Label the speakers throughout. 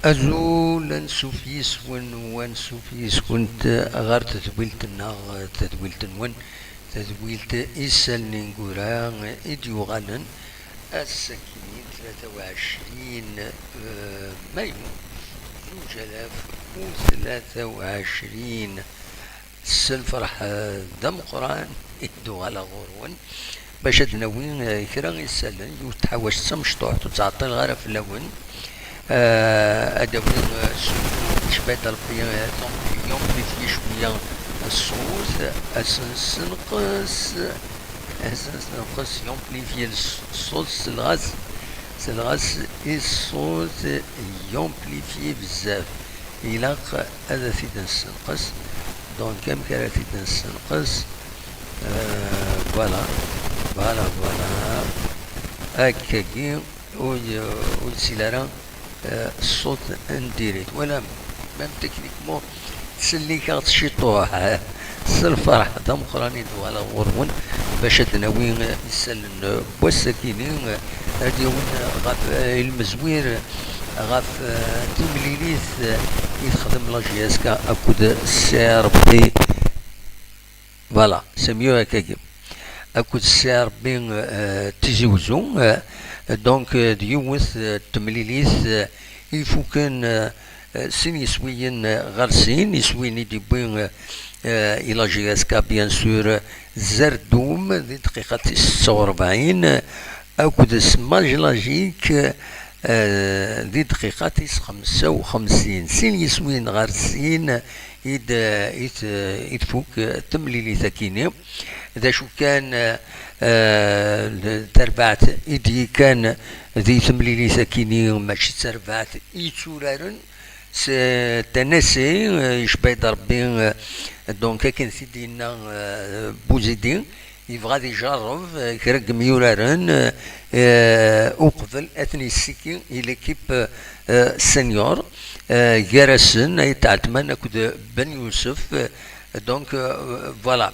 Speaker 1: أزول سوفيس وان سوفيس كنت غار تدويلتنا تدويلت ون تدويلت إسال نينغورا إديو غالن السكين 23 مايو 2023 الفرح دم قران إدو على غورون باش تنوين كرا يسالن يتحوش سمشطوح تتعطي الغرف اللون أدوين شبات البيان يوم في شوية الصوت أساس نقص يومبليفي الصوت الغاز الصوت يومبليفي بزاف إلاق هذا في دنس نقص دونك كم كان في دنس نقص فوالا هكاكي والسيلارة الصوت انديريت ولا ميم تكنيكمون تسليك غتشيطوح الفرح دم قراني على غرون باش تناوي يسلن بوسكينين هادي وين غاف المزوير غاف تمليليث يخدم لاجياسكا اكود السير بي فوالا سميو هكاكي اكود السير بين تيزيوزو دونك ديوث تمليليث يفو كان سين يسويين غرسين يسوين يديبين إلى جياسكا بيان سور زردوم ذي دقيقة 46 أكود سماج لاجيك ذي دقيقة 55 سين يسوين غرسين يدفوك تمليلي ثكيني ذا شو كان تربعت إدي كان ذي تمليلي ثكيني ماشي تربعت يتورارن تنسي يشبه ضربين دونك كان سيدينا بوزيدين يبغى يجرب كرق ميورارن وقبل اثني السكين ليكيب سينيور جرسن يتعتمن كود بن يوسف دونك فوالا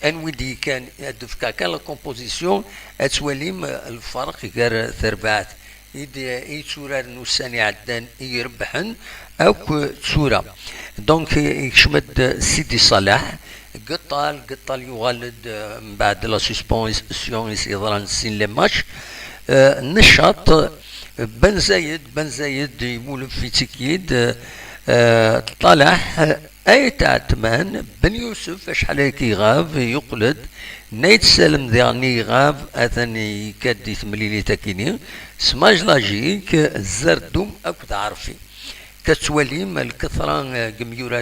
Speaker 1: انويدي كان دفكا كان لا كومبوزيسيون اتوليم الفرق غير ثربات يتسورار نوساني عدان يربحن او تسورا دونك يشمد سيدي صلاح قطال يغالد من بعد لا سسبونسيون يصير سين لي ماتش نشاط بن زايد يمول في تكيد طلع اي تعتمان بن يوسف شحال هيك غاف يقلد نيت سالم ذيغني غاف اثني كادي ثمليلي تاكيني سماج لاجيك الزردوم اكد عارفي كتوليم الكثرة جميورا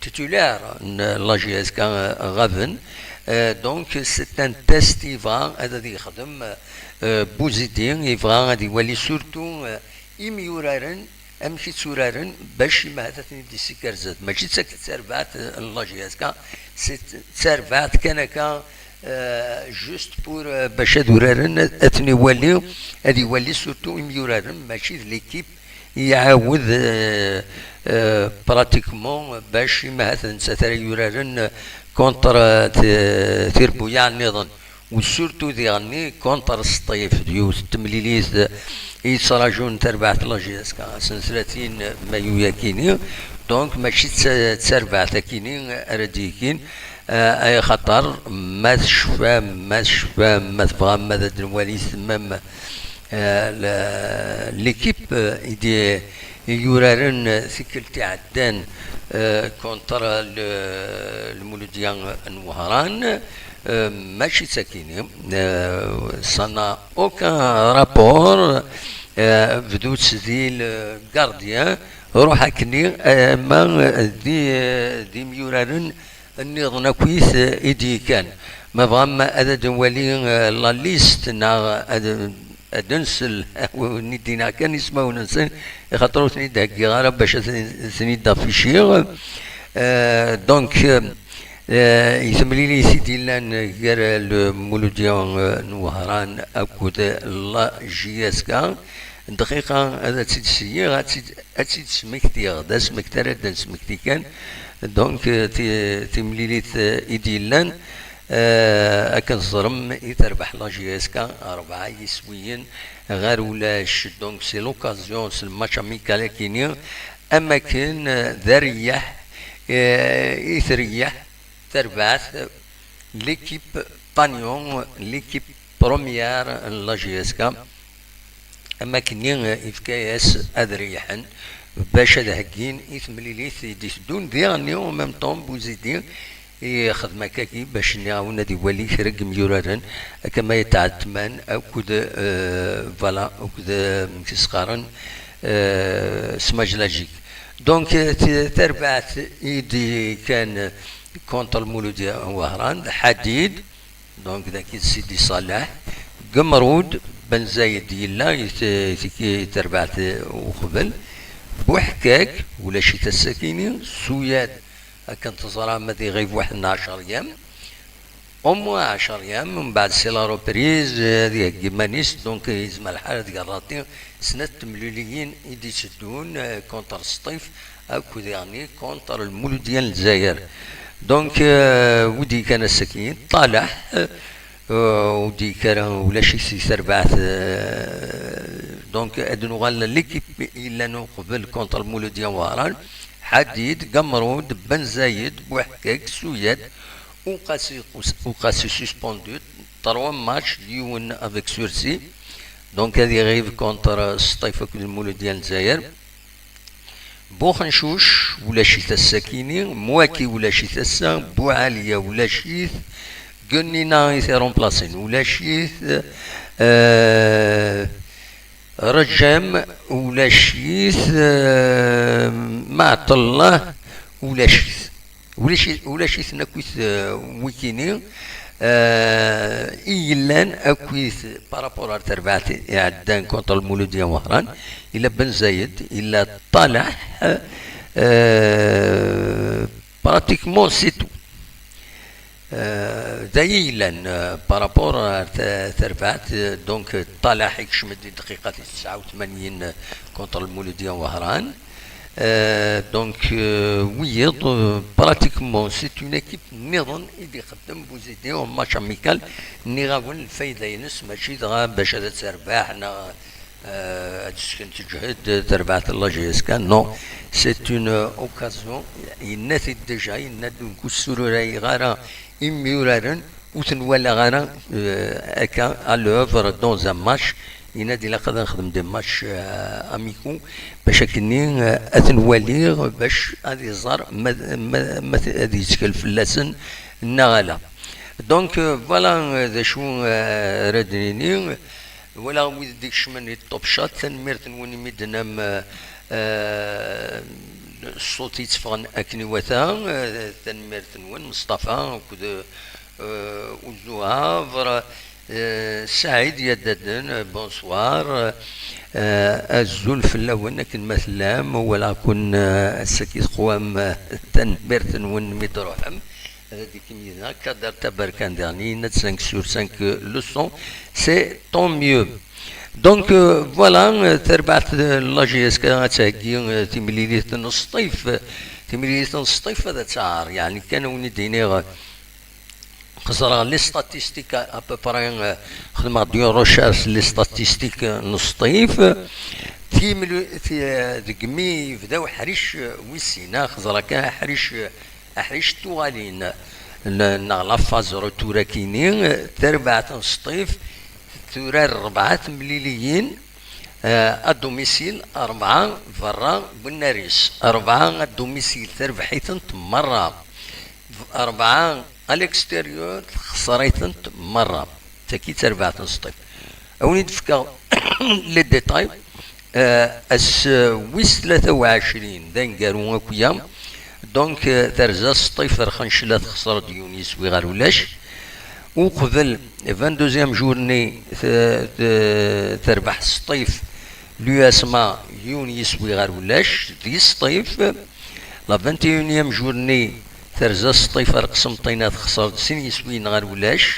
Speaker 1: تيتولار لاجياس كان غافن دونك سي ان تيست يفا هذا يخدم بوزيدين يفا غادي يولي سورتو يميورارن امشي تسورارن باش ما هذا دي سيكرزات ماشي تسربات لاجياسكا سي تسربات كان جوست بور باش دورارن اثني يولي هذه يولي سورتو يميورارن ماشي ليكيب يعاود براتيكمون باش ما هذا نساتر يورارن كونتر تيربويا نظن وسورتو ديالني كونتر السطيف ديو التمليليز يصراجون تربعت لاجياسكا سنة 30 مايو ياكيني دونك ماشي تسربع تاكيني ارديكين اي خطر ما تشفى ما تبغى ماذا الوالي ثمام ليكيب يدي يورارن سيكلتي عدان كونتر المولوديان الوهران ماشي ساكيني صنع اوكان رابور بدو تسديل غارديان روح هكني ما دي ميورارن النظام كويس ايدي كان ما بغا هذا دوالي لا ليست نا ادنسل ندينا كان يسمعوا نسن خاطروا ثني داكي غير باش ثني دافيشير دونك يسملي لي سيدي لان غير المولوديان نوهران اكود لا جياسكا دقيقة هذا تسيدي هاتسيد سمكتي غدا سمكتي راد سمكتي كان دونك تمليليت ايدي لان أكن ظرم يتربح لاجيسكا 4 يسويين غير ولاش. دونك سي لوكازيون سي الماتش اميكال كيني اماكن ذريح يثريح تربعث ليكيب بانيون ليكيب بروميير لاجيسكا اماكن يفكاياس اذريحا باش هكين يثمليليث يدون ديالني ومام طون بوزيدين يخدم كاكي باش نعاون هادي ولي كرق ميورارن كما يتعتمان او كود فوالا او كود مكسقارن سماجلاجيك. دونك تربعت يدي كان كونتر المولودية وهران حديد. دونك ذاك سيدي صلاح قمرود بن زايد يلا تربعت وقبل بوحكاك ولا شي تساكيني سوياد كانت تزرع مدي غيب واحد 10 ايام أم 10 ايام من بعد سي لا روبريز هذه كيمانيس. دونك يزم الحال ديال الراتين سنة تملوليين يدي يسدون كونتر السطيف اكو يعني كونتر المولود ديال الجزائر. دونك ودي كان السكين طالع ودي كان ولا شي سربعت. دونك ادنو غال ليكيب الا نو قبل كونتر المولود ديال وهران حديد قمرود بن زايد بوحكاك سوياد وقاسي سسبوندو 3 ماتش ديون افيك سورسي. دونك هذه غيب كونتر السطيف المولود ديال الجزائر بوخنشوش ولا شي تساكيني مواكي ولا شي تسا بوعاليه ولا شيث قنينا يثي رومبلاسين ولا شيث رجام ولا شيث معط الله ولا شيث ولا شيث نكويث ويكيني إيلان أكويث بارابور تربعتي عدان كونتر المولودية وهران إلا بن زايد إلا طالع براتيكمون سيتو دايلا بارابور تربعت. دونك طالع يكشمد دقيقة 89 كونتر المولودية وهران. دونك ويض براتيكمون سي اون ايكيب نظن يدي يخدم بوزيدي ماتش اميكال نيغاون الفايده ينس ماشي دغا باش هذا ترباحنا تسكن تجهد تربعت الله جيسكا نو سي اون اوكازيون يناثي ديجا ينادو كسروراي غارا اميورارن وتنوالا غارا هكا الوفر دون ان ماتش ينادي لقد نخدم دي ماتش اميكو باش كني اثنواليغ باش هذه الزار ما هذه يتكل فلاسن النغاله. دونك فوالا ذا شو رادنيني ولا ويد ديك شمن الطوب شات تنميرت وني ميدنام الصوت يتفغن اكني وثا تنميرت ون مصطفى وكذا وزوهافر سعيد يددن بونسوار الزول في اللون كن مثلام ولا كن السكيت قوام تنبرتن ون مدروحم هذيك مينا كادر تبركان داني نت 5 sur 5 leçons c'est tant mieux. دونك فوالا تربعت لاجيس كاتاكي تمليليت الصيف تمليليت الصيف هذا تاعر يعني كانوا نديني خسر لي ستاتيستيك ابوبري خدمة ديال روشاش لي ستاتيستيك نصطيف في دقمي بداو حريش ويسينا خزر كان حريش توالين نغلا فاز روتورا كينين تربعة نصطيف ثورار 4 مليليين الدوميسيل 4 فرا بالناريس 4 الدوميسيل تربحيتن مرة 4 الاكستيريور خسريتن مرة تاكي تربعة نصطيف اوني تفكر لي ديتاي اس ويس 23 دنقارو اكويا دونك ترزا سطيف رخنشلات خسر ديونيس ويغار ولاش وقبل 22 جورني تربح سطيف لو اسما يونيس ويغار ولاش دي سطيف لا 21 جورني ترزا سطيف رقسم طينات خسر سين يسوين غار ولاش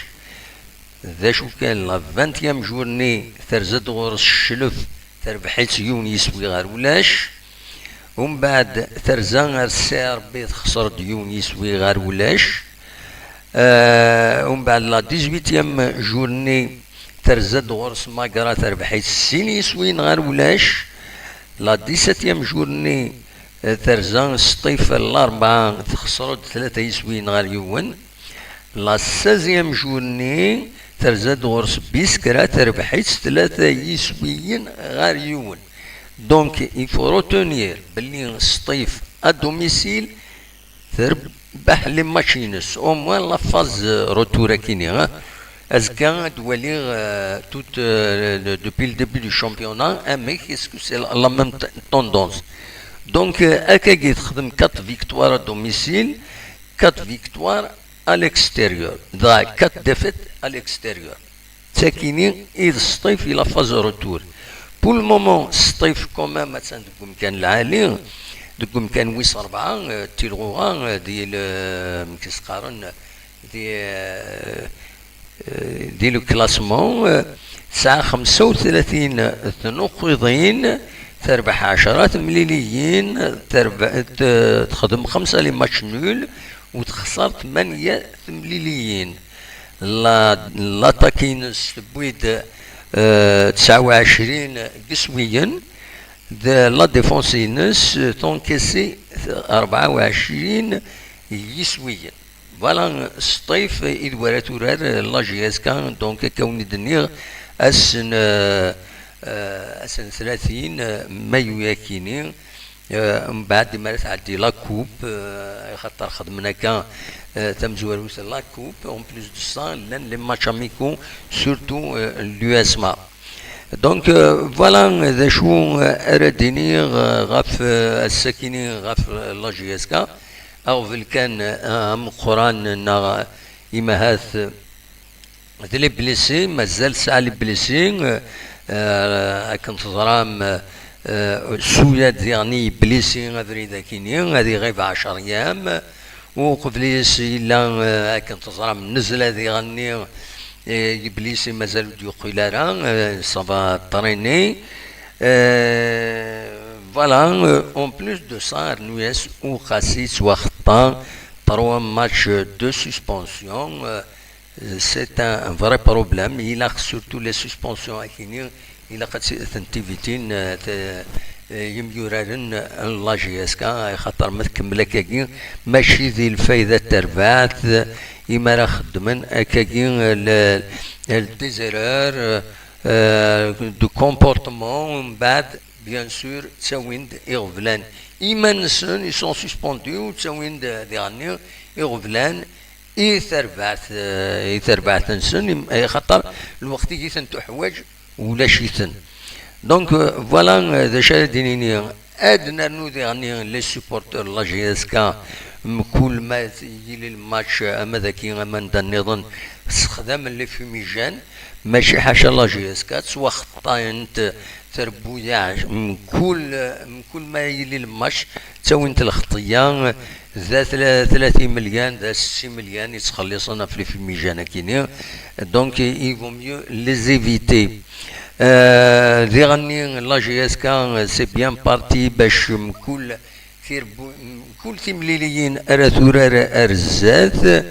Speaker 1: ذا شو كان لا 20 جورني ترزا دغورس الشلف تربحيت يونيس ويغار ولاش ومن بعد ترزا غير السعر بيت خسر ديونيس ويغار ولاش ومن بعد لا 18 جورني ترزد غرس ماكرا تربحيت السيني سوين غير ولاش. لا 17 جورني ترزان سطيف الأربعة تخسروا 3 يسوين غير يون. لا 16 جورني ترزد غرس بيسكرا تربحيت 3 يسوين غير يون. دونك يفو روتونير بلي سطيف ادوميسيل تربح لي ماشينس او موان لا فاز روتور كيني ازكا دوالي توت دوبي الديبي دو شامبيونا اميك اسكو سي لا ميم توندونس. دونك اكاكي تخدم 4 فيكتوار دوميسيل 4 فيكتوار à l'extérieur. 4 défaites à l'extérieur. تاكيني إذ سطيف إلى فاز روتور. بول مومون سطيف كومان مثلا دوك كان العالي دوك كان ويس 4 تيلغوغا ديال كيس قارن ديال الكلاسمون ساعة 35 تنقضين تربح 10 مليليين تخدم 5 لي ماتش نول وتخسر 8 مليليين. لا تاكينس بويد 29 قسويا لا ديفونسينس تونكيسي 24 يسويا. فوالا سطيف إذ ورات ورار لا جي اس كان دونك كوني دنيغ أسن 30 مايو ياكيني من بعد ما تعدي لا كوب خاطر خدمنا كان تمزور وصل لا كوب اون بليس دو سا لان لي ماتش اميكو سورتو اليو اس ما. دونك فوالا ذا شو ارديني غاف الساكنين غاف لا جي اس كا او في كان قران إما هاث لي بليسي مازال ساعه لي بليسي كنت ظرام سويا ديالني بليسي غادري ذاكيني غادي غيب 10 ايام وقبليس الا كنت ظرام نزله ديالني بليسي مازال يقول راه صافا تريني. فوالا اون بلوس دو سا نويس او خاسيس وخطا 3 ماتش دو سسبونسيون. سي ان فري بروبليم إلا سورتو لي سسبونسيون كاينين إلا قد تنتيفيتين يميورارن لا جي اس كا خاطر ما تكمل هكاكي ماشي ذي الفايده تربعات إما راه خدمن هكاكي الديزيرور دو كومبورتمون من بعد بيان سور تساوين يغفلان إما نسن يسون سسبونديو تساوين ديالني يغفلان يثربعت نسن خاطر الوقت يثنتو حوايج ولا شيثن. دونك فوالا ذا شادينيني ادنا نودي غني لي سوبورتور لا جي اس كا كل ما يجي الماتش اما ذاكي اما نظن استخدام لي فيميجان ماشي حاشا لا جي اس كا سوا خطا انت تربويا من كل ما يجي الماتش تسوي انت الخطيه ذا 30 مليون ذا 60 مليون يتخلصنا في لي فيميجان كاينين. دونك يفو ميو لي زيفيتي. ذي غني لا جي اس كا سي بيان بارتي باش كل تمليليين ثورار ارزات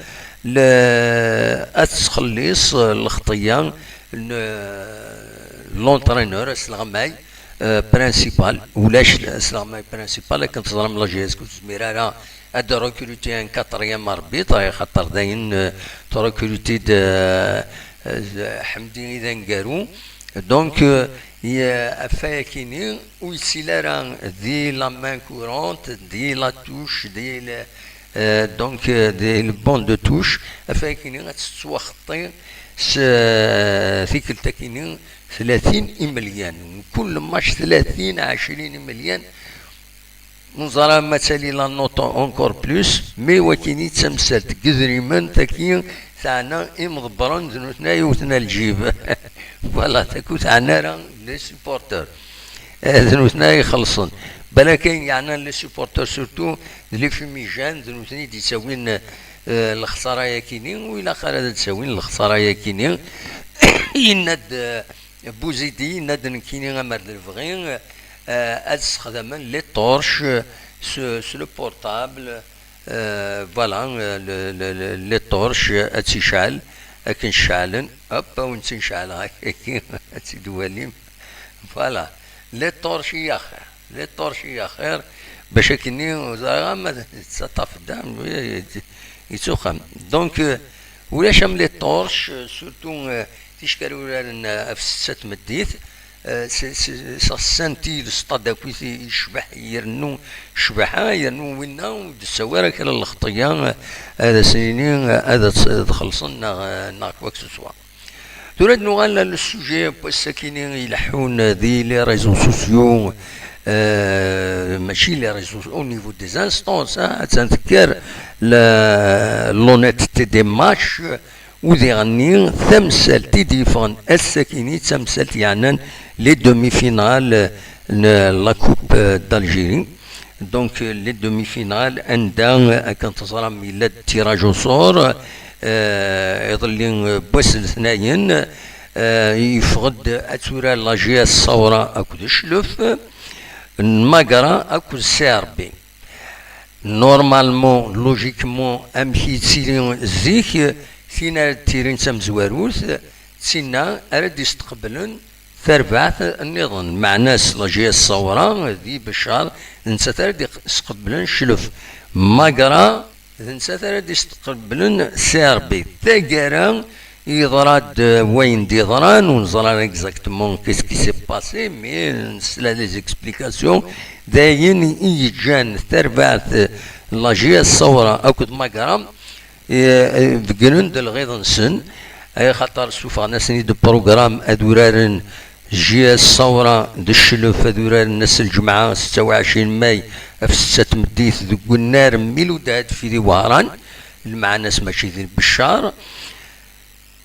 Speaker 1: اتخلص الخطيه لونترينور السلغماي برانسيبال ولاش السلغماي برانسيبال كنت ظلم لا جي اس كو زميرا اد ريكروتي ان كاتريام اربيط خاطر داين تريكروتي حمدي اذا نقارو. دونك فاكيني ويسيلارا دي لا مان كورونت دي لا توش دي دونك دي البون دو توش فاكيني غتستوى خطي ثيك التاكيني 30 مليون كل ماتش 30 20 مليون نظرا مثالي لا نوت اونكور بلوس مي وكيني تمثلت قدري من تاكين تاعنا مضبران ذنوتنا يوتنا الجيب. فوالا تاكو تاعنا راه لي سيبورتور ذنوتنا يخلصون بلا كاين يعني لي سيبورتور سورتو لي فيميجان ذنوتني دي تساوين الخساره ياكينين وإلا خرا تساوين الخساره ياكينين. يناد بوزيدي يناد نكيني غمر الفغين استخدم لي طورش سو لو بورتابل فوالا لي طورش اتشعل اكن شعلن هوب ونت نشعل هكاك تدواليم فوالا لي طورش يا خير لي طورش يا خير باش كني زعما ما تسطف الدم يتوخم دونك ولاش لي طورش سورتو تيشكالو لنا في ست مديت سنتي السطاد كويس يشبح يرنو شبحه يرنو وينا ودسوارة كلا الخطية هذا سنين هذا تخلصنا ناك سوا تريد نغال للسوجي الساكنين يلحون ذي لي ريزو سوسيو ماشي لي ريزو او نيفو دي انستونس تنذكر لونيتيتي دي ماتش وذي غني ثمثال تيديفون الساكيني ثمثال يعني لي دومي فينال لا كوب دالجيري دونك لي دومي فينال عندها كانت تصرى ميلاد تيراجو صور يظل بوس الاثنين يفقد اتورا لاجيا الصورة اكو الشلف المقرا اكو السيربي نورمالمون لوجيكمون امشي تسيرين زيك سينا تيرين تمزواروث سينا ارد يستقبلن ثربعث النظام مع ناس لاجيا الصورة ذي بشار نسا ترد يستقبلن شلف مقرا نسا ترد يستقبلن سيربي تاقرا يضراد وين دي ضران ونزران اكزاكتمون كيس كي سي باسي مي نسلا لي زيكسبليكاسيون داين يجان ثربعث لاجيا الصورة اكد مقرا بقرن الغيظ نسن اي خاطر سوف ناسني دو بروغرام ادورارن جي الصورة دشلف ادورار الناس الجمعة 26 ماي في 6 مديث ذو النار ميلوداد في ديواران مع ناس ماشي ذي البشار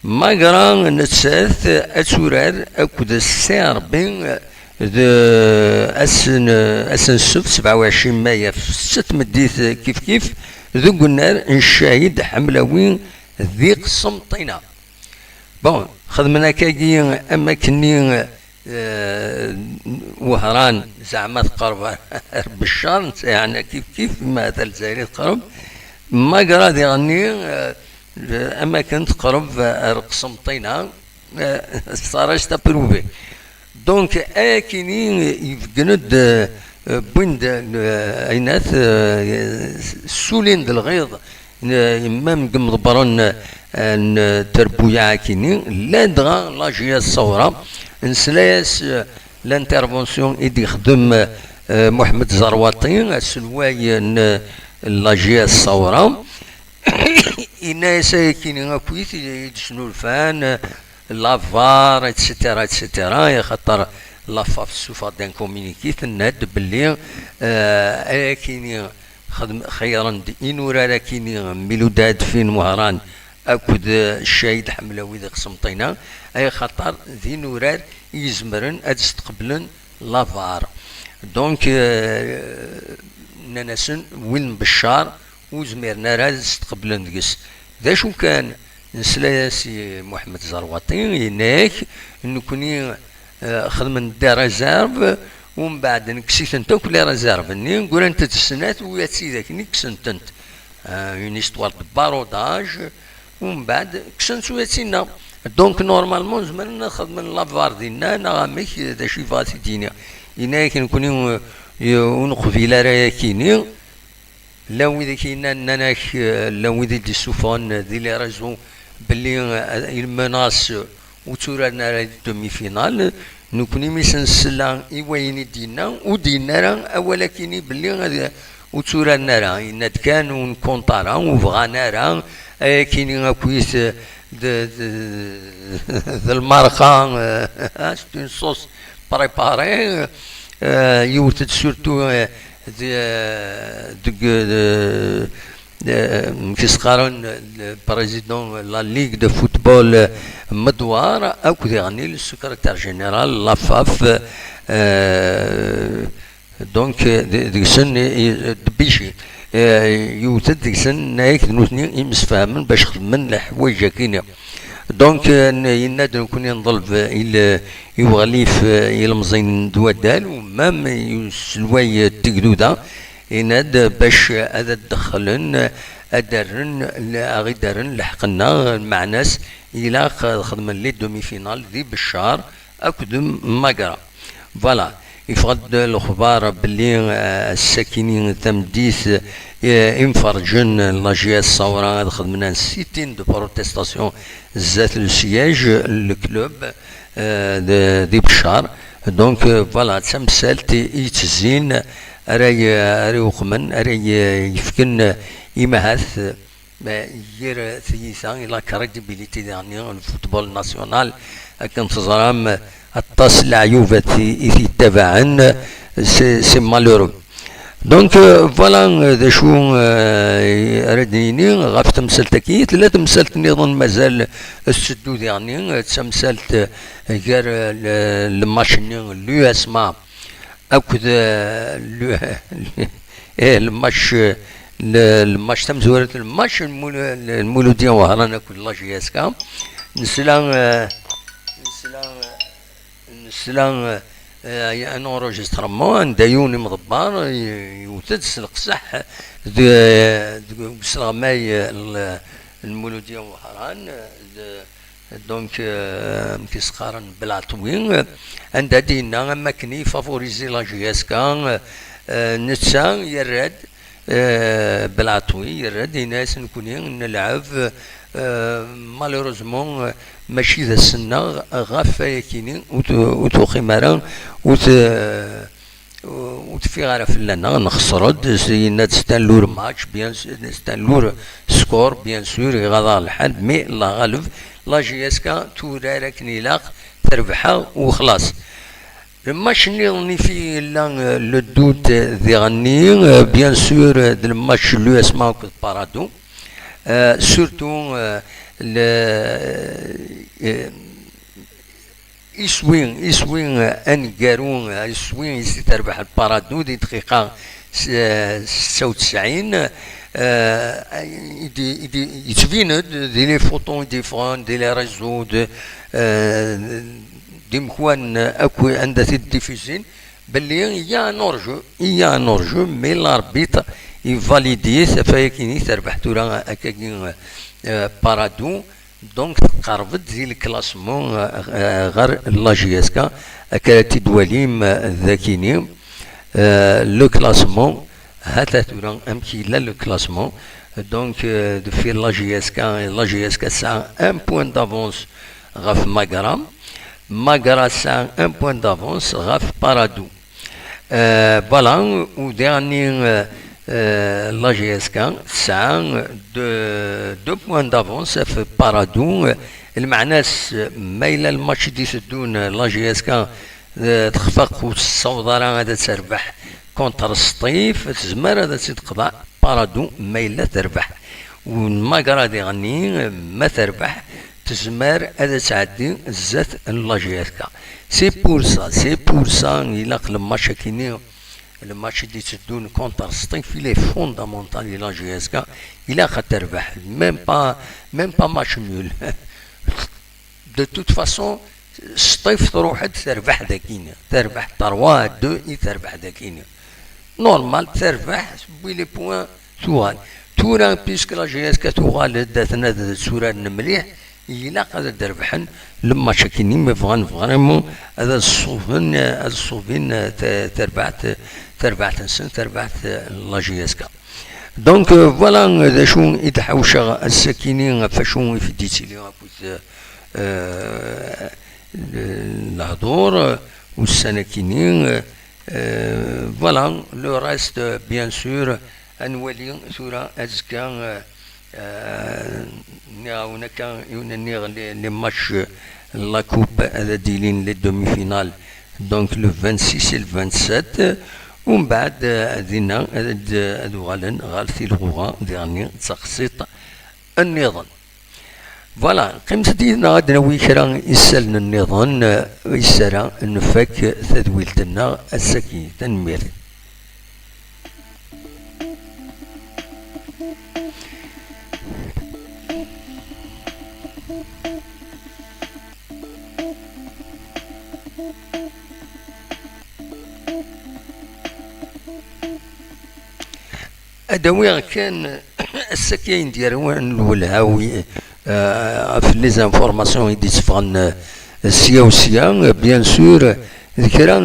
Speaker 1: ما قرا نتساث اتورار اكد السير بين اسن السبت 27 ماي في 6 مديث كيف ذو النار نشاهد حملوين ذي قسمطينة بون خدمنا كاكي اماكني وهران زعما تقرب بالشهر يعني كيف مثل الجزائري تقرب ما قرا ذي غني اماكن تقرب قسمطينة صارش تبروفي دونك اكيني يفقند بند عينات سولين الغيظ امام قمضبرن تربويا كيني لا دغا لاجيا الصورة نسلاس لانترفونسيون ايدي يخدم محمد زرواطي السلواي لاجيا الصورة إناس كيني كويس يدشنو الفان لافار اتسيتيرا اتسيتيرا يا خاطر لافا في السوفا دان كومينيكي تناد باللي كيني خدم خيرا إنورا كيني ميلوداد فين مهران اكد الشاهد حملاوي ذي قسمطينة اي خطر ذي نورار يزمرن ادستقبلن لافار دونك نانسن وين بشار وزميرنا راه استقبلن ديس ذا شو كان نسلا سي محمد زرواطي هناك نكوني خدمن دا ريزيرف ومن بعد نكسيت انت كل ريزيرف نقول انت تسنات ويا تسيدك نكسنت انت اون استوار دو باروداج ومن بعد كسنت ويا تسينا دونك نورمالمون زمرنا خدمن لافار ديالنا نغاميك دا شي فاتي دينا هناك نكوني ونقفيلا رايا كيني لا ويدا كاينه ناناك لا ويدا دي سوفون دي لي ريزون بلي المناس وتورنا دومي فينال نكوني ميسنسلا ايوين دينا ودينا راه اولا كيني بلي وتورنا راه ان كان ونكونطارا وبغانا راه كاينين كويس المارقه سيت اون صوص بريباري يوتد سورتو كيس قارن البريزيدون لا ليغ دو فوتبول مدوار اكو يعني السكرتير جينيرال لافاف دونك ديكسن دبيشي يوتد ديكسن نايك نوثني يمسفاهمن باش خدمن الحوايج كاينه دونك ينادر نكون نضلب الى يوغليف يلمزين دوادال ومام يسلواي التقدوده يناد باش هذا دخلن أدرن لحقنا مع ناس إلى خدم لي دومي فينال ذي بالشهر أقدم مقرا فوالا. يفقد الأخبار باللي الساكنين تمديث انفرجن لاجيا الثورة خدمنا سيتين دو بروتستاسيون ذات السياج الكلوب دي بشار. دونك فوالا تمثالت يتزين راي وخمن راي يفكن إمهاث ير ثيثا إلى كريديبيليتي ديالنا الفوتبول ناسيونال كان تزرام الطاس العيوبة في تبعا سي مالورو. دونك فوالا ذا شو رديني غاف تمثلت لا تمثلت نظن مازال السدود يعني تمثلت غير الماشين لو اسماء اكد الماتش تم زورة الماتش المولودية وهرانا كل لاجياسكا نسلان ان اونجسترمون دايوني مضبار يوتدس القصح سلاماي المولودية وهران. دونك كيسقارن بلاطوين عند دينا ماكني فافوريزي لاجياسكا نتسا يراد بلاطوي يراد ناس نكونين نلعب مالوروزمون ماشي ذا السنة غاف يكيني وتوخي مران وتفي غير فلانا نخسرد سينا تستنلور ماتش بيان تستنلور سكور بيان سور غاضا الحال مي الله غالب لا جياسكا تورا راكني لاق تربحها وخلاص. الماتش اللي في لو دوت ذي غني بيان سور الماتش لو اسمه بارادو سورتو يسوين انقارون يسوين يزيد تربح البارادو دي دقيقة 96 يتبيند دي لي فوتون ديفون دي لي ريزو دي مكوان اكو عند الديفيزين باللي يا نورجو مي لاربيت يفاليدي فايكيني تربح تورا اكاكين بارادو. دونك قربت ذي الكلاسمون غير لاجياسكا اكاتي دواليم ذاكيني لو كلاسمون هاتا تورا امكي لا لو كلاسمون. دونك في لاجياسكا سا ان بوان دافونس غاف ماغرا سا ان بوان دافونس غاف بارادو. فوالا وديرني لا جي اس كا تسعة دو بوان دافونس في بارادو. المعناس ما إلا الماتش دي سدون لا جي اس كا تخفق والصوضرة غادا تربح كونتر السطيف تزمر هذا تقضى بارادو ما إلا تربح والماكرا دي غني ما تربح تزمر هذا تعدي زات لا جي اس كا. سي بور سا إلا الماتش كيني الماتش اللي تدون كونتر سطيف إلى فوندامونتال لا جي اس كا إلا تربح ميم با ماتش نول دو توت فاسون سطيف تروح تربح داكينا تربح 3-2 تربح داكينا نورمال تربح بلي بوان توال تورا بيسك لا جي اس كا توال داتنا سورة مليح إلا قد تربحن لما شاكيني مي فريمون هذا الصوفين تربعت نسن تربعت لا جي اس كا. دونك فوالا ذا شو يتحوش الساكنين فشو في ديتيلي غاكوت الهضور والسناكينين فوالا لو راست بيان سور انولي ثورة ازكا هناك يونني لي ماتش لا كوب هذا ديلين لي دومي فينال دونك لو 26 و 27 ومن بعد دينا هادو غالن غالثي الغوغا ديالني تقسيط النظام. فوالا قيمة دينا غادي نوي كرا يسالنا النظام يسالنا نفك تدويلتنا السكي تنمير. ادوي كان السكين ديالو الولهاوي في لي زانفورماسيون يدي تفغن سيا وسيا بيان سور ذكرا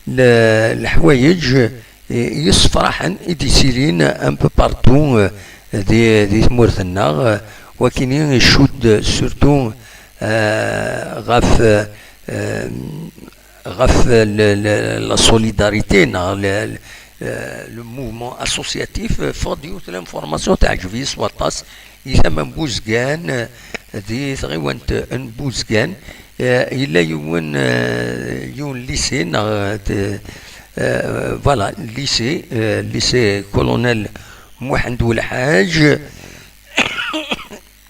Speaker 1: الحوايج يصفرحن يديسيلين ان بو بارتو دي تمورتنا وكاين يشود سورتو غاف غاف لا سوليداريتي لو موفمون اسوسياتيف فوديوت لانفورماسيون تاع جوفيس واطاس يسمى بوزكان دي غيوانت ان بوزكان الا يون ليسي فوالا ليسي كولونيل محمد والحاج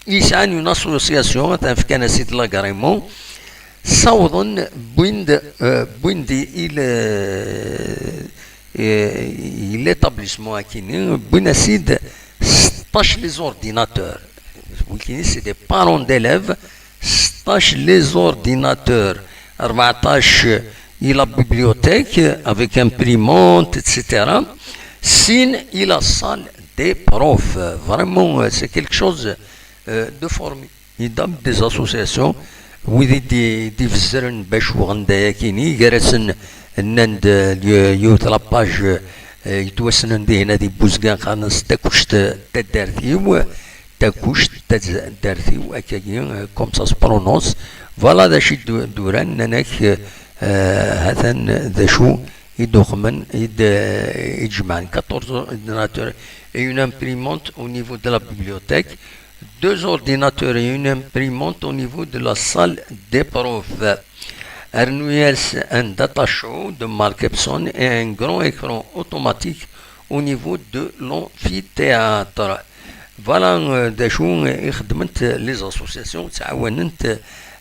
Speaker 1: يسعى اون اسوسياسيون في كنيسة لاغريمون صوضا بويندي الى l'établissement كاينين بوين سيد 16 لي زورديناتور وكاينين سي دي بارون ديليف 16 لي زورديناتور 14 الى بيبليوتيك افيك امبريمونت اتسيتيرا سين الى صال دي بروف فريمون سي كيلك شوز دو فورمي يدام دي اسوسياسيون ويدي دي فزرن باش وغندا كيني جالسن النند يوث لاباج يتوسنن دي هنا دي بوزكان خانس تاكوشت تدارثيو تاكوشت تدارثيو اكاين كوم سا سبرونونس فوالا دا شي دوران ناناك هذا ذا شو يدوخمن يجمعن 14 ordinateurs et une imprimante au niveau de la bibliothèque, 2 ordinateurs et une imprimante au niveau de la salle des profs. Un data show de Mark Epson et un grand écran automatique au niveau de l'amphithéâtre. Voilà des choses يخدمت les associations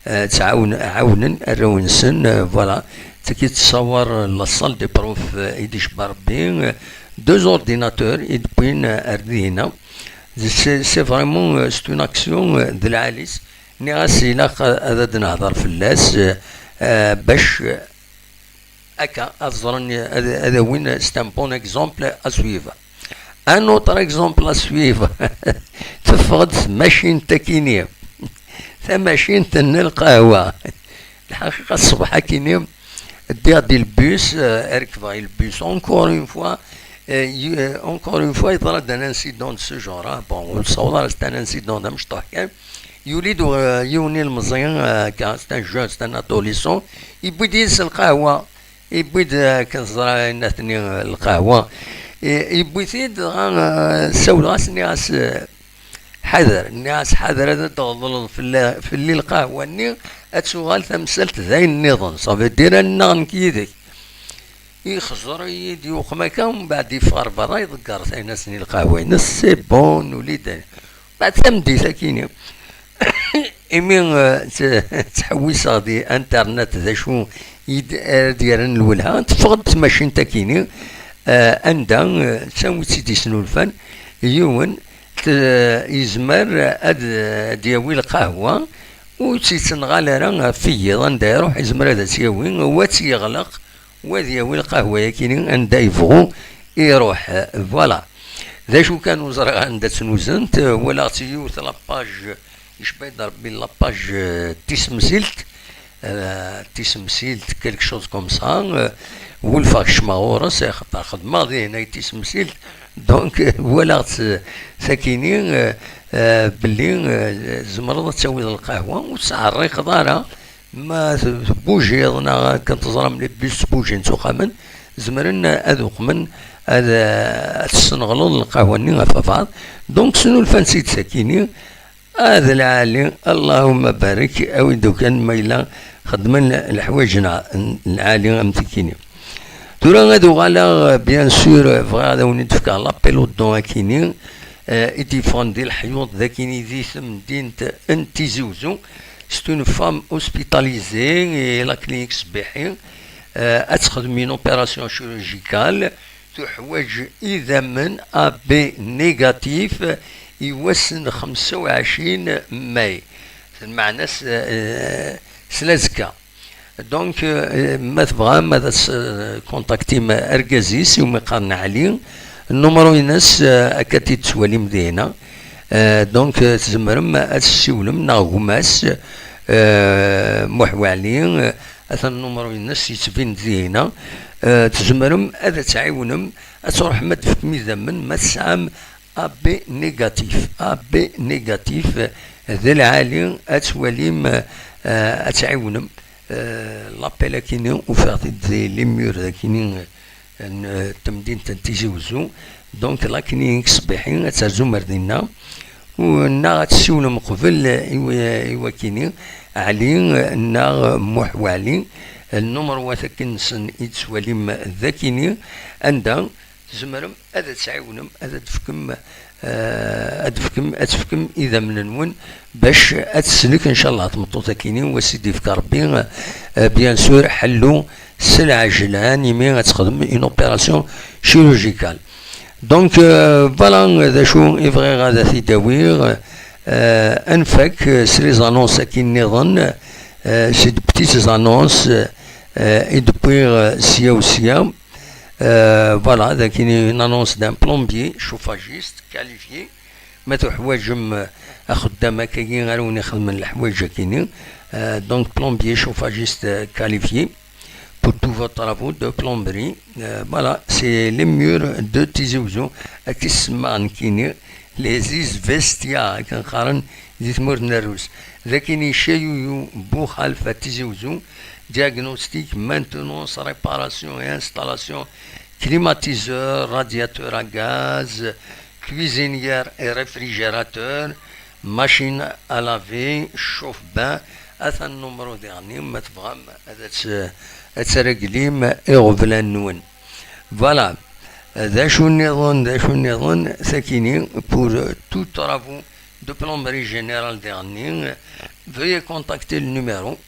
Speaker 1: تعاونن الرونسن فوالا تكي تصور لا سال دي بروف يديش بربي 2 اورديناتور يدبين اردينا سي فريمون سي اون اكسيون د العاليس ني غاسي لا هذا نهضر في اللاس باش هكا اظن هذا وين سي ان بون اكزومبل اسويف ان اوتر اكزومبل اسويف تفقد ماشين تكينيه ماشين تن القهوة الحقيقة الصبح كيني دير دي البوس اركفا البوس اونكور اون فوا يطرا دان انسيدون دو سو جور بون نصور سي ان انسيدون دا مشطوح كان يوليد يوني المزيان كان سي ان جون سي ان ادوليسون يبغي يديس القهوة يبغي كنزرا نثني القهوة يبغي ثيد سول غاسني غاس حذر الناس حذر هذا تغضل في الليل قهوة ني اتسوغال تمثلت ذاي النظام صافي دير النغن كيدك يخزر يدي وخما كان بعد يفار برا يذكر ثاني سني القهوة نص سي بون وليدان بعد تمدي ساكيني امين تحوي صادي انترنت ذا شو ديالن الولها تفقد ماشين تاكيني اندا تساوي سيدي سنو الفن يون يزمر دياوي القهوة وتيتنغال راه فيض اندا يروح يزمر هذا تياوي هو تيغلق ودياوي القهوة كاينين اندا يبغو يروح فوالا ذا شو كانوا زرع عند تنوزنت ولا تيوث لاباج يشبه ربي لاباج تيسمسيلت تيسمسيلت كيلك شوز كوم سا والفاكش ماغورس خاطر خدمة دي هنا تيسمسيلت دونك ولا ساكينين باللي زمرض تسوي القهوة وتسعر خضارة ما بوجي انا كنتظر ملي بيس بوجي نسوقها من زمرنا اذوق من هذا تسنغلو القهوة ني فافاض دونك سنو الفانسيت ساكينين هذا العالي اللهم بارك او كان ميلا خدمن الحوايج العالي امتكيني تورا غادو غالا بيان سور فغا هذا وني تفكا لابيلو دون كيني يديفوندي الحيوط ذاكيني ذي ثم دينت انتي زوزو سي اون فام اوسبيتاليزي لا كلينيك صبيحي اتخدم من اوبيراسيون شيروجيكال تحوج اذا من ا بي نيجاتيف يوسن 25 ماي المعنى سلازكا دونك ما تبغى ماذا كونتاكتي مع اركازيس وما قارن عليه النمرو ينس أكاتي تسوالي مدينة دونك تزمرم أتسولم ناغوماس محوالين أثن النمرو ينس يتبين دينا تزمرم أذا تعاونم أتروح ما تفكمي ذمن ما تسعم أبي نيجاتيف أبي نيجاتيف ذا العالي أتواليم أتعاونم لابيلا كيني وفاغتي دي لي ميور ذا كيني تمدين تنتيجي وزو دونك لا كيني صباحين أترزو مردينا ونا تسولم قبل إيوا كيني علي نا محوالي النمر وثكن سن يتسواليم ذاكيني عندها تزمرم هذا تعاونم هذا تفكم أتفكم إذا من نون باش أتسلك إن شاء الله تمطوطة كيني وسيدي في ربي بيان سور حلو سلعة جلان يمين تخدم اون اوبيراسيون شيروجيكال دونك فوالا ذا شو إفغي غادا تداوير انفك سي زانونس كي نظن سي دو بتيت زانونس اي دوبوير سيا وسيا فوالا ذا كاين اون انونس دان بلومبيي شوفاجيست كاليفيي ما تحواجم خدامه كاين غير وين يخدم الحوايج كاينين دونك بلومبيي شوفاجيست كاليفيي pour tous vos travaux de plomberie. Voilà, c'est les murs de Tizi Ouzou qui se manquent, les isvestia, qui ont dit Mournerous. Zakini Cheyouyou, Bouhalfa Tizi Ouzou, diagnostic, maintenance, réparation et installation, climatiseur, radiateur à gaz, cuisinière et réfrigérateur, machine à laver, chauffe-bain, هذا النمرو ديالني ما تبغى هذا ترقليم يغفل النون فوالا ذا شو النظام ساكيني pour tout travaux de plomberie générale ديالني veuillez contacter le numéro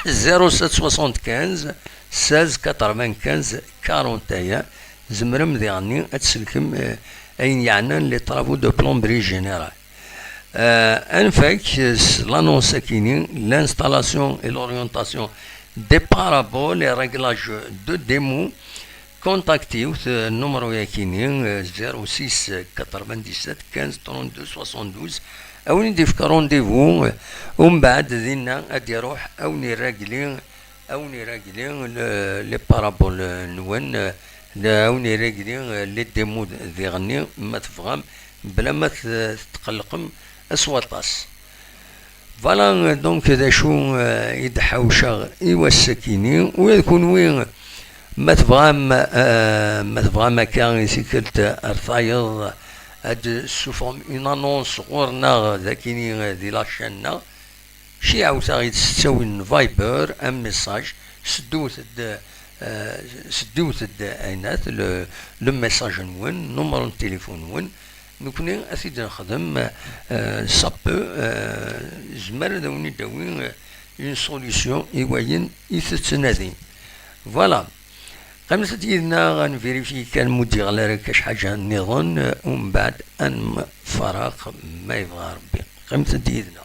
Speaker 1: 0775 16 95 41 زمرم ديالني اتسلكم اين يعني لي travaux de plomberie générale انفك l'annonce كيني l'installation et l'orientation des paraboles et réglages de démo contactez le numéro يكيني 06 97 15 32 72 او نديفك رونديفو ومن بعد دينا غادي يروح او نراجلين لي بارابول نون او نراجلين لي ديمو ديالني ما تفهم بلا ما تقلقم اسواطاس فوالا دونك ذا شو يدحوشا ايوا السكيني ويكون وين ما تبغى مكان سكرت ارثايض هاد سوفورم اون انونس غورنا ذاكيني دي لاشانا شي عاوتا غير تساوي فايبر ان ميساج سدوت اينات لو ميساج نون نمر التليفون نون نكوني أسيد نخدم سابو زمر داوني داوين اون سوليسيون إيواين يتتنادين فوالا قمت ديالنا غنفيريفي كان مدي غلا كاش حاجة نظن ومن بعد أن فراغ ما يبغى ربي قمت ديالنا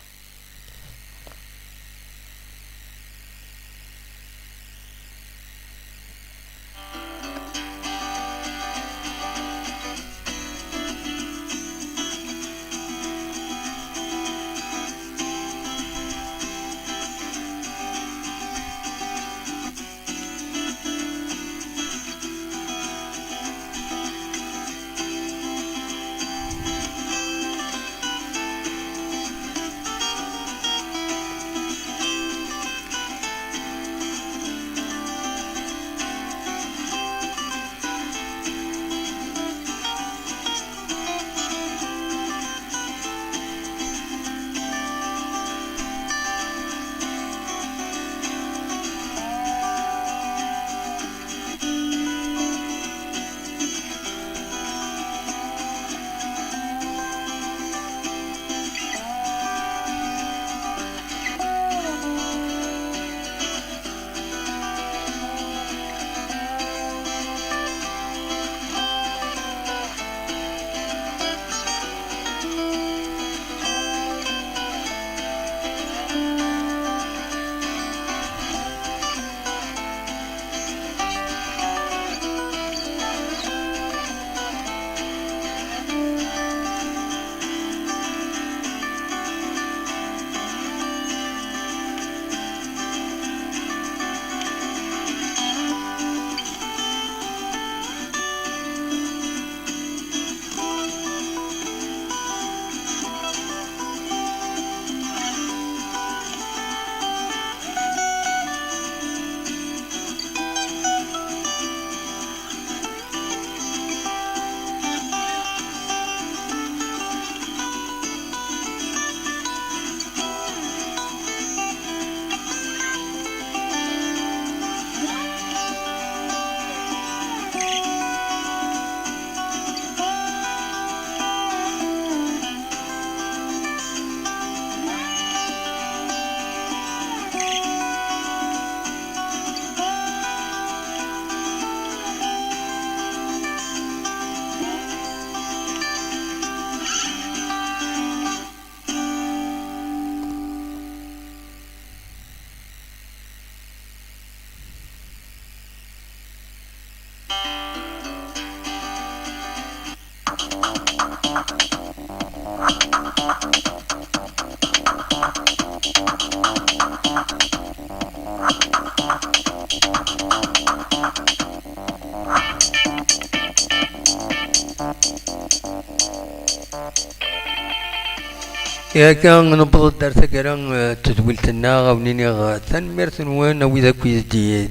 Speaker 1: يا كان نبض دار ثقرا تدويلتنا غاونيني تنميرت وين وإذا كويس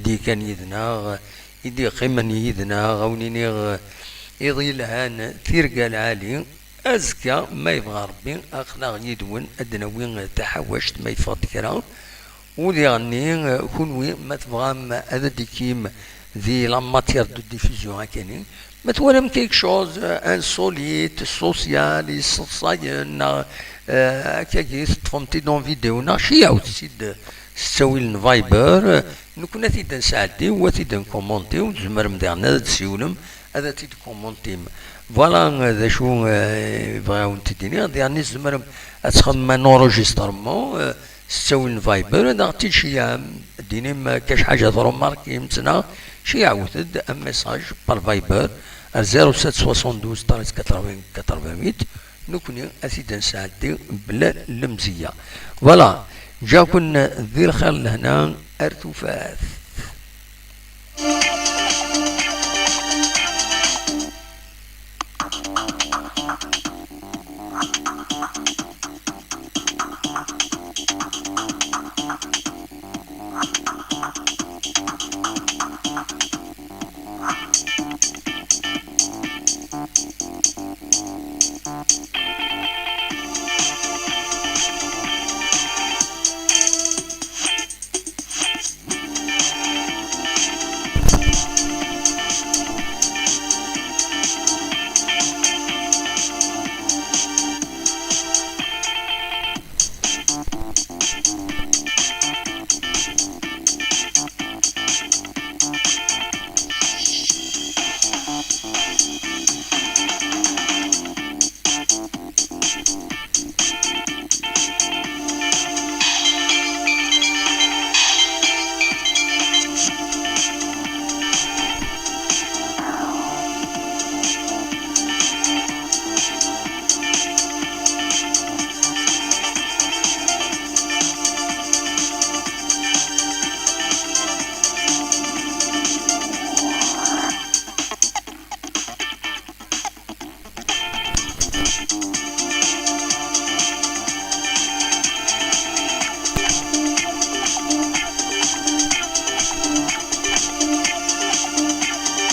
Speaker 1: دي كان يدنا يدي قيمة يدنا غاونيني يضي لهان ثيرقا العالي أزكى ما يبغى ربي أخلاق يدون أدنى وين تحوشت ما يفضل كرا ودي غني كونوي ما تبغى هذا ديكيم ذي لا ماتيير دو ديفوزيون هكاني ما تولم كيك شوز انسوليت سوسيال صاين كاكي تفهمتي دون فيديو شي عاود تسيد تسوي لنا فايبر نكون تيد نساعدي وتيد نكومونتي وتزمر مديرنا تسيولم هذا تيد كومونتي فوالا ذا شو بغاو تديني يعني زمر تخدم نورجسترمون تسوي لنا فايبر هذا تيد شي ديني ما كاش حاجه ضروري مثلا شي عاود ان ميساج بار فايبر 0772 88 نكوني اسيد نساعدي بلا لمزيه فوالا جاكن ذي الخير لهنا ارتفاث